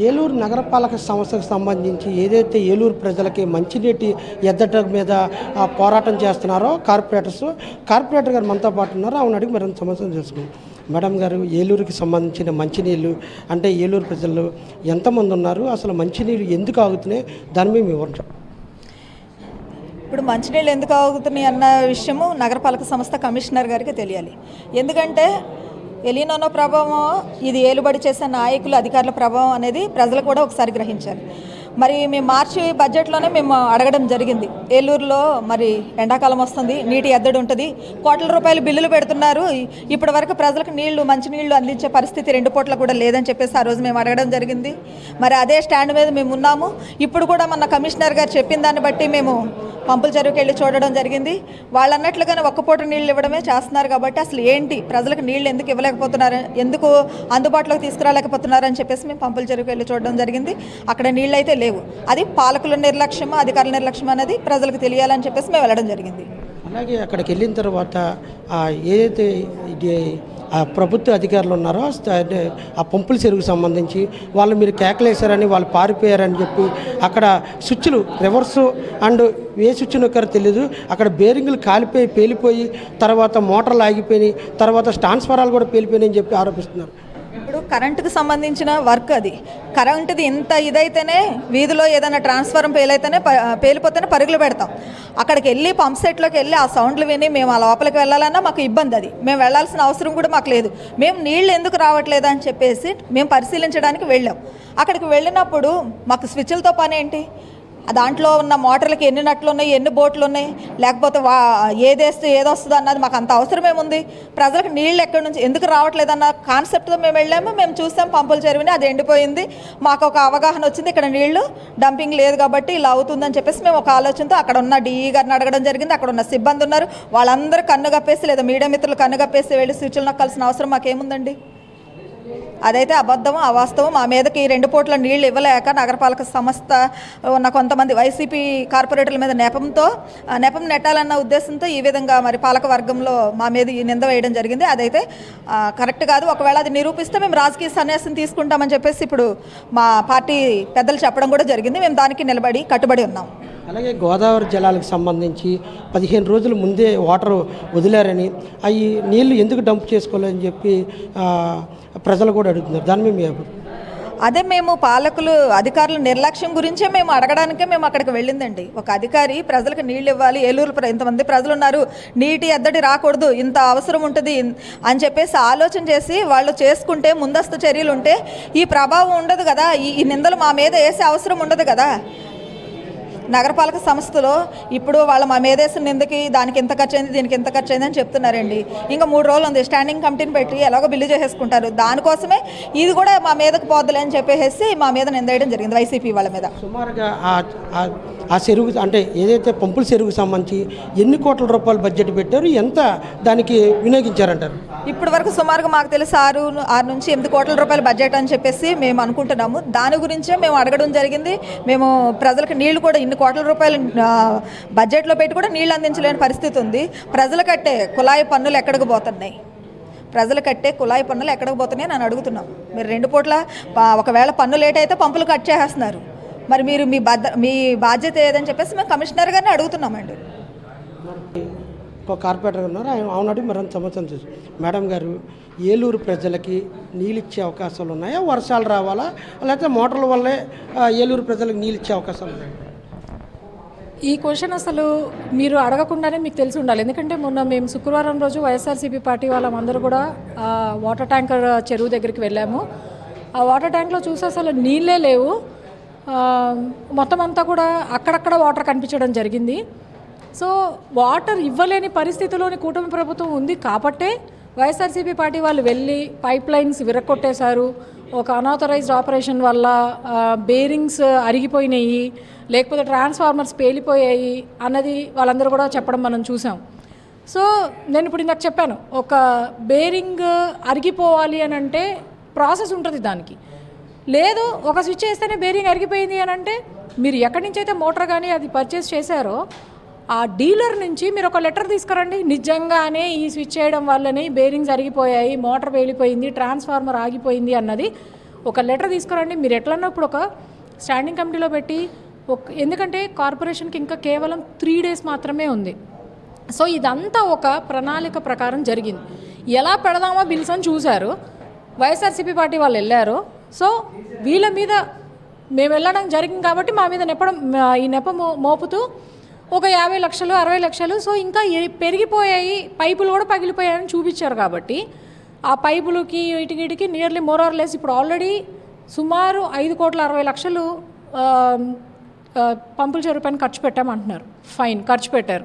ఏలూరు నగరపాలక సంస్థకు సంబంధించి ఏదైతే ఏలూరు ప్రజలకి మంచినీటి ఎద్దట మీద పోరాటం చేస్తున్నారో కార్పొరేటర్ గారు మనతో పాటు ఉన్నారు. అవును అడిగి మరింత సమస్యలు చేసుకుంటాం. మేడం గారు, ఏలూరుకి సంబంధించిన మంచినీళ్ళు అంటే ఏలూరు ప్రజలు ఎంతమంది ఉన్నారు, అసలు మంచినీళ్ళు ఎందుకు ఆగుతున్నాయి, దాని మీద వివరించండి. ఇప్పుడు మంచినీళ్ళు ఎందుకు ఆగుతున్నాయి అన్న విషయము నగరపాలక సంస్థ కమిషనర్ గారికి తెలియాలి. ఎందుకంటే ఎలినోనో ప్రభావం, ఇది ఏలుబడి చేసే నాయకులు అధికారుల ప్రభావం అనేది ప్రజలు కూడా ఒకసారి గ్రహించాలి. మరి మేము మార్చి బడ్జెట్లోనే మేము అడగడం జరిగింది. ఏలూరులో మరి ఎండాకాలం వస్తుంది, నీటి ఎద్దడి ఉంటుంది, కోట్ల రూపాయలు బిల్లులు పెడుతున్నారు, ఇప్పటి వరకు ప్రజలకు మంచినీళ్లు అందించే పరిస్థితి 2 పూట్ల కూడా లేదని చెప్పేసి ఆ రోజు మేము అడగడం జరిగింది. మరి అదే స్టాండ్ మీద మేము ఉన్నాము. ఇప్పుడు కూడా మన కమిషనర్ గారు చెప్పిన దాన్ని బట్టి మేము పంపుల చెరువుకి వెళ్ళి చూడడం జరిగింది. వాళ్ళు అన్నట్లుగానే ఒక్క పూట నీళ్ళు ఇవ్వడమే చేస్తున్నారు. కాబట్టి అసలు ఏంటి, ప్రజలకు నీళ్ళు ఎందుకు ఇవ్వలేకపోతున్నారు, ఎందుకు అందుబాటులోకి తీసుకురాలేకపోతున్నారు అని చెప్పేసి మేము పంపుల చెరువుకి వెళ్ళి చూడడం జరిగింది. అక్కడ నీళ్ళు అయితే లేవు. అది పాలకుల నిర్లక్ష్యమా అధికారుల నిర్లక్ష్యం అనేది ప్రజలకు తెలియాలని చెప్పేసి మేము వెళ్ళడం జరిగింది. అలాగే అక్కడికి వెళ్ళిన తర్వాత ఏదైతే ప్రభుత్వ అధికారులు ఉన్నారో ఆ పంపుల చెరువుకు సంబంధించి వాళ్ళు మీరు కేకలేశారని, వాళ్ళు పారిపోయారని చెప్పి అక్కడ స్విచ్లు రివర్సు అండ్ ఏ స్విచ్ నొక్కారో తెలియదు, అక్కడ బేరింగ్లు కాలిపోయి పేలిపోయి తర్వాత మోటార్లు ఆగిపోయినాయి, తర్వాత ట్రాన్స్ఫారాలు కూడా పేలిపోయినాయని చెప్పి ఆరోపిస్తున్నారు. ఇప్పుడు కరెంటుకు సంబంధించిన వర్క్ అది. కరెంటుది ఇంత ఇదైతేనే వీధిలో ఏదైనా ట్రాన్స్ఫారం పేలిపోతేనే పరుగులు పెడతాం. అక్కడికి వెళ్ళి పంప్ సెట్లోకి వెళ్ళి ఆ సౌండ్లు విని మేము ఆ లోపలికి వెళ్ళాలన్నా మాకు ఇబ్బంది. అది మేము వెళ్ళాల్సిన అవసరం కూడా మాకు లేదు. మేము నీళ్ళు ఎందుకు రావట్లేదు అని చెప్పేసి మేము పరిశీలించడానికి వెళ్ళాం. అక్కడికి వెళ్ళినప్పుడు మాకు స్విచ్లతో పని ఏంటి, దాంట్లో ఉన్న మోటార్లకి ఎన్ని నట్లు ఉన్నాయి, ఎన్ని బోట్లు ఉన్నాయి, లేకపోతే ఏదేస్తే ఏదొస్తుంది అన్నది మాకు అంత అవసరమేముంది. ప్రజలకు నీళ్ళు ఎక్కడి నుంచి ఎందుకు రావట్లేదన్న కాన్సెప్ట్తో మేము వెళ్ళాము. మేము చూసాం పంపుల చెరువుని, అది ఎండిపోయింది. మాకు ఒక అవగాహన వచ్చింది, ఇక్కడ నీళ్లు డంపింగ్ లేదు కాబట్టి ఇలా అవుతుందని చెప్పేసి మేము ఒక ఆలోచనతో అక్కడ ఉన్న డిఈ గారిని అడగడం జరిగింది. అక్కడ ఉన్న సిబ్బంది ఉన్నారు, వాళ్ళందరూ కన్ను కప్పేసి లేదా మీడియా మిత్రులు కన్ను కప్పేసి వెళ్ళి స్విచ్లు నొక్కాల్సిన అవసరం మాకేముందండి. అదైతే అబద్ధము, అవాస్తవం. మా మీదకి 2 పూట్ల నీళ్లు ఇవ్వలేక నగరపాలక సంస్థ ఉన్న కొంతమంది వైసీపీ కార్పొరేటర్ల మీద నెపం నెట్టాలన్న ఉద్దేశంతో ఈ విధంగా మరి పాలక వర్గంలో మా మీద ఈ నింద వేయడం జరిగింది. అదైతే కరెక్ట్ కాదు. ఒకవేళ అది నిరూపిస్తే మేము రాజకీయ సన్యాసం తీసుకుంటామని చెప్పేసి ఇప్పుడు మా పార్టీ పెద్దలు చెప్పడం కూడా జరిగింది. మేము దానికి కట్టుబడి ఉన్నాం. అలాగే గోదావరి జలాలకు సంబంధించి 15 రోజుల ముందే వాటర్ వదిలారని, అవి నీళ్లు ఎందుకు డంప్ చేసుకోవాలని చెప్పి ప్రజలు కూడా అడుగుతున్నారు. దాని మీద అదే మేము అధికారుల నిర్లక్ష్యం గురించే మేము అడగడానికే మేము అక్కడికి వెళ్ళిందండి. ఒక అధికారి ప్రజలకు నీళ్ళు ఇవ్వాలి, ఏలూరు ఇంతమంది ప్రజలు ఉన్నారు, నీటి ఎద్దడి రాకూడదు, ఇంత అవసరం ఉంటుంది అని చెప్పేసి ఆలోచన చేసి వాళ్ళు చేసుకుంటే, ముందస్తు చర్యలు ఉంటే ఈ ప్రభావం ఉండదు కదా, ఈ నిందలు మా మీద వేసే అవసరం ఉండదు కదా. నగరపాలక సంస్థలో ఇప్పుడు వాళ్ళ మా మేధేసిన నిందకి దానికి ఎంత ఖర్చు అయింది, దీనికి ఎంత ఖర్చు అయింది అని చెప్తున్నారండి. ఇంకా 3 రోజులు ఉంది, స్టాండింగ్ కమిటీని పెట్టి ఎలాగో బిల్లు చేసేసుకుంటారు. దానికోసమే ఇది కూడా మా మీదకు పోద్దులే అని చెప్పేసి మా మీద నిందేయడం జరిగింది వైసీపీ వాళ్ళ మీద. సుమారుగా ఆ చెరువు అంటే ఏదైతే పంపుల చెరువుకు సంబంధించి ఎన్ని కోట్ల రూపాయలు బడ్జెట్ పెట్టారు, ఎంత దానికి వినియోగించారంటారు? ఇప్పటి వరకు సుమారుగా మాకు తెలిసి 6 నుంచి 8 కోట్ల రూపాయల బడ్జెట్ అని చెప్పేసి మేము అనుకుంటున్నాము. దాని గురించే మేము అడగడం జరిగింది. మేము ప్రజలకు నీళ్లు కూడా ఇన్ని కోట్ల రూపాయలు బడ్జెట్లో పెట్టి కూడా నీళ్ళు అందించలేని పరిస్థితి ఉంది. ప్రజలు కట్టే కుళాయి పన్నులు ఎక్కడికి పోతున్నాయి, అని అడుగుతున్నాం. మీరు 2 పూట్ల ఒకవేళ పన్ను లేట్ అయితే పంపులు కట్ చేసేస్తున్నారు. మరి మీరు మీ బాధ్యత ఏదని చెప్పేసి మేము కమిషనర్ గారిని అడుగుతున్నామండి. ఒక కార్పొరేటర్ ఉన్నారు, అవునడి మరింత సమస్యలు చూసి మేడం గారు, ఏలూరు ప్రజలకి నీళ్ళు ఇచ్చే అవకాశాలు ఉన్నాయా, వర్షాలు రావాలా, లేకపోతే మోటార్ల వల్లే ఏలూరు ప్రజలకు నీళ్ళు ఇచ్చే అవకాశాలు ఉన్నాయి? ఈ క్వశ్చన్ అసలు మీరు అడగకుండానే మీకు తెలిసి ఉండాలి. ఎందుకంటే మొన్న మేము శుక్రవారం రోజు వైఎస్ఆర్సీపీ పార్టీ వాళ్ళందరూ కూడా వాటర్ ట్యాంకర్ చెరువు దగ్గరికి వెళ్ళాము. ఆ వాటర్ ట్యాంక్లో చూసి అసలు నీళ్ళే లేవు, మొత్తం అంతా కూడా అక్కడక్కడ వాటర్ కనిపించడం జరిగింది. సో వాటర్ ఇవ్వలేని పరిస్థితిలోని కూటమి ప్రభుత్వం ఉంది కాబట్టే వైఎస్ఆర్సీపీ పార్టీ వాళ్ళు వెళ్ళి పైప్ లైన్స్ విరక్కొట్టేశారు. ఒక అనాథరైజ్డ్ ఆపరేషన్ వల్ల బేరింగ్స్ అరిగిపోయినాయి, లేకపోతే ట్రాన్స్ఫార్మర్స్ పేలిపోయాయి అన్నది వాళ్ళందరూ కూడా చెప్పడం మనం చూసాం. సో నేను ఇప్పుడు ఇందాక చెప్పాను, ఒక బేరింగ్ అరిగిపోవాలి అని అంటే ప్రాసెస్ ఉంటుంది దానికి. లేదు ఒక స్విచ్ వేస్తేనే బేరింగ్ అరిగిపోయింది అని అంటే మీరు ఎక్కడి నుంచి అయితే మోటార్ కానీ అది పర్చేస్ చేశారో ఆ డీలర్ నుంచి మీరు ఒక లెటర్ తీసుకురండి, నిజంగానే ఈ స్విచ్ చేయడం వల్లనే బేరింగ్స్ అరిగిపోయాయి, మోటార్ పేలిపోయింది, ట్రాన్స్ఫార్మర్ ఆగిపోయింది అన్నది ఒక లెటర్ తీసుకురండి. మీరు ఎట్లన్నా ఇప్పుడు ఒక స్టాండింగ్ కమిటీలో పెట్టి ఎందుకంటే కార్పొరేషన్కి ఇంకా కేవలం 3 days మాత్రమే ఉంది. సో ఇదంతా ఒక ప్రణాళిక ప్రకారం జరిగింది. ఎలా పెడదామా బిల్స్ అని చూశారు, వైఎస్ఆర్సీపీ పార్టీ వాళ్ళు వెళ్ళారు. సో వీళ్ళ మీద మేము వెళ్ళడం జరిగింది కాబట్టి మా మీద ఈ నెప మోపుతూ ఒక 50 లక్షలు 60 లక్షలు సో ఇంకా పెరిగిపోయాయి, పైపులు కూడా పగిలిపోయాయని చూపించారు. కాబట్టి ఆ పైపులకి ఇటుకి నియర్లీ మోర్ ఆర్ లెస్ ఇప్పుడు ఆల్రెడీ సుమారు 5,60,00,000 పంపుల చెరువు పైన ఖర్చు పెట్టామంటున్నారు. ఫైన్, ఖర్చు పెట్టారు.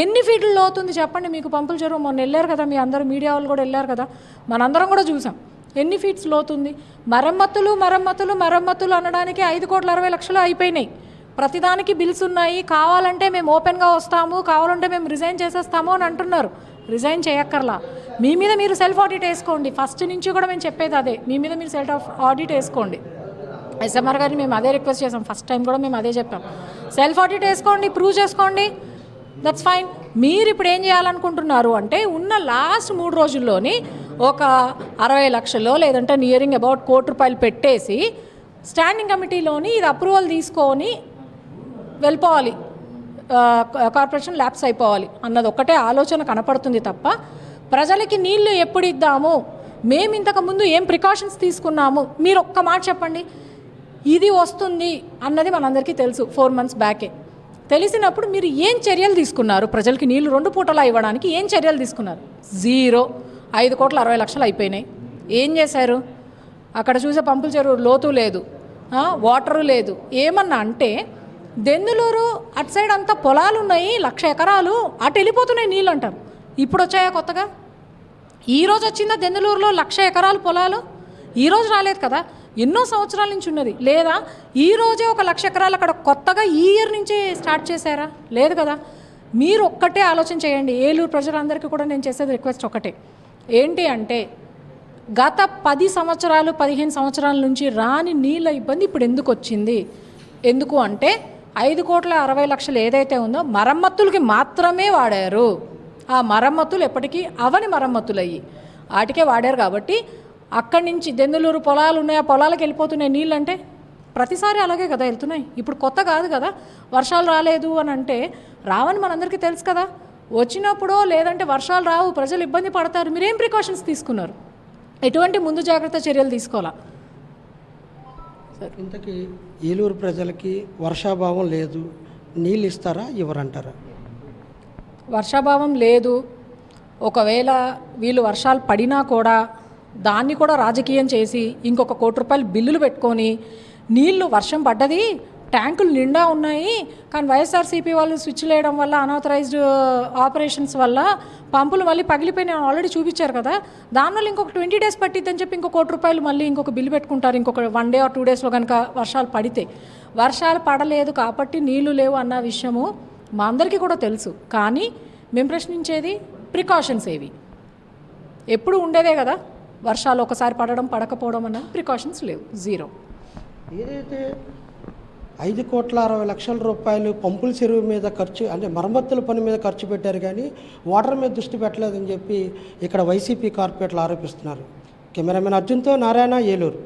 ఎన్ని ఫీట్లు లోతుంది చెప్పండి మీకు పంపుల చెరువు? మొన్న వెళ్ళారు కదా, మీ అందరూ మీడియా వాళ్ళు కూడా వెళ్ళారు కదా, మనందరం కూడా చూసాం ఎన్ని ఫీట్స్ లోతుంది. మరమ్మతులు అనడానికి 5,60,00,000 అయిపోయినాయి. ప్రతిదానికి బిల్స్ ఉన్నాయి. కావాలంటే మేము ఓపెన్గా వస్తాము, కావాలంటే మేము రిజైన్ చేసేస్తాము అని అంటున్నారు. రిజైన్ చేయక్కర్లా, మీ మీద మీరు సెల్ఫ్ ఆడిట్ వేసుకోండి. ఫస్ట్ నుంచి కూడా మేము చెప్పేది అదే, మీ మీద మీరు సెల్ఫ్ ఆడిట్ వేసుకోండి. ఎస్ఎంఆర్ గారిని మేము అదే రిక్వెస్ట్ చేసాం, ఫస్ట్ టైం కూడా మేము అదే చెప్పాం. సెల్ఫ్ ఆడిట్ వేసుకోండి, ప్రూవ్ చేసుకోండి, దట్స్ ఫైన్. మీరు ఇప్పుడు ఏం చేయాలనుకుంటున్నారు అంటే ఉన్న లాస్ట్ 3 రోజుల్లోని ఒక 60 లక్షలు లేదంటే నియరింగ్ అబౌట్ ₹1,00,00,000 పెట్టేసి స్టాండింగ్ కమిటీలోని ఇది అప్రూవల్ తీసుకొని వెళ్ళిపోవాలి, కార్పొరేషన్ ల్యాప్స్ అయిపోవాలి అన్నది ఒక్కటే ఆలోచన కనపడుతుంది తప్ప ప్రజలకి నీళ్లు ఎప్పుడు ఇద్దాము, మేము ఇంతకుముందు ఏం ప్రికాషన్స్ తీసుకున్నాము, మీరు ఒక్క మాట చెప్పండి. ఇది వస్తుంది అన్నది మనందరికీ తెలుసు 4 months బ్యాకే. తెలిసినప్పుడు మీరు ఏం చర్యలు తీసుకున్నారు? ప్రజలకి నీళ్లు 2 పూటలా ఇవ్వడానికి ఏం చర్యలు తీసుకున్నారు? 0. 5,60,00,000 అయిపోయినాయి. ఏం చేశారు? అక్కడ చూసే పంపుల చెరువు లోతు లేదు, వాటరు లేదు. ఏమన్నా అంటే దెందులూరు అటు సైడ్ అంతా పొలాలు ఉన్నాయి, 1,00,000 ఎకరాలు, అటు వెళ్ళిపోతున్నాయి నీళ్ళు అంటారు. ఇప్పుడు వచ్చాయా కొత్తగా? ఈరోజు వచ్చిందా దెందులూరులో 1,00,000 ఎకరాలు పొలాలు? ఈరోజు రాలేదు కదా, ఎన్నో సంవత్సరాల నుంచి ఉన్నది. లేదా ఈరోజే ఒక 1,00,000 ఎకరాలు అక్కడ కొత్తగా ఈ ఇయర్ నుంచే స్టార్ట్ చేశారా? లేదు కదా. మీరు ఒక్కటే ఆలోచన చేయండి. ఏలూరు ప్రజలందరికీ కూడా నేను చేసేది రిక్వెస్ట్ ఒకటే, ఏంటి అంటే గత 10 సంవత్సరాలు 15 సంవత్సరాల నుంచి రాని నీళ్ళ ఇబ్బంది ఇప్పుడు ఎందుకు వచ్చింది? ఎందుకు అంటే 5,60,00,000 ఏదైతే ఉందో మరమ్మతులకి మాత్రమే వాడారు. ఆ మరమ్మతులు ఎప్పటికీ అవని మరమ్మతులు అయ్యి వాటికే వాడారు. కాబట్టి అక్కడి నుంచి దెందులూరు పొలాలు ఉన్నాయి, ఆ పొలాలకు వెళ్ళిపోతున్నాయి నీళ్ళు అంటే ప్రతిసారి అలాగే కదా వెళ్తున్నాయి. ఇప్పుడు కొత్త కాదు కదా. వర్షాలు రాలేదు అని అంటే రావని మనందరికీ తెలుసు కదా. వచ్చినప్పుడు లేదంటే వర్షాలు రావు, ప్రజలు ఇబ్బంది పడతారు, మీరేం ప్రికాషన్స్ తీసుకున్నారు? ఎటువంటి ముందు జాగ్రత్త చర్యలు తీసుకోవాలా? ఇంతకీ ఏలూరు ప్రజలకి వర్షాభావం లేదు, నీళ్ళు ఇస్తారా ఇవ్వరంటారా? వర్షాభావం లేదు. ఒకవేళ వీళ్ళు వర్షాలు పడినా కూడా దాన్ని కూడా రాజకీయం చేసి ఇంకొక ₹1,00,00,000 బిల్లులు పెట్టుకొని నీళ్లు వర్షం పడ్డది, ట్యాంకులు నిండా ఉన్నాయి, కానీ వైఎస్ఆర్సీపీ వాళ్ళు స్విచ్ వేయడం వల్ల అన్ఆథరైజ్డ్ ఆపరేషన్స్ వల్ల పంపులు మళ్ళీ పగిలిపోయినాయి ఆల్రెడీ చూపించారు కదా. దానివల్ల ఇంకొక 20 days పట్టిద్దని చెప్పి ఇంకొక ₹1,00,00,000 మళ్ళీ ఇంకొక బిల్లు పెట్టుకుంటారు. ఇంకొక 1 day or 2 daysలో కనుక వర్షాలు పడితే. వర్షాలు పడలేదు కాబట్టి నీళ్లు లేవు అన్న విషయము మా అందరికీ కూడా తెలుసు. కానీ మేము ప్రశ్నించేది ప్రికాషన్స్ ఏవి? ఎప్పుడు ఉండేదే కదా, వర్షాలు ఒకసారి పడడం పడకపోవడం అన్న ప్రికాషన్స్ లేవు, 0. ఏదైతే ₹5,60,00,000 పంపుల చెరువు మీద ఖర్చు అంటే మరమ్మతుల పని మీద ఖర్చు పెట్టారు, కానీ వాటర్ మీద దృష్టి పెట్టలేదని చెప్పి ఇక్కడ వైసీపీ కార్పొరేట్లు ఆరోపిస్తున్నారు. కెమెరామెన్ అర్జున్తో నారాయణ, ఏలూరు.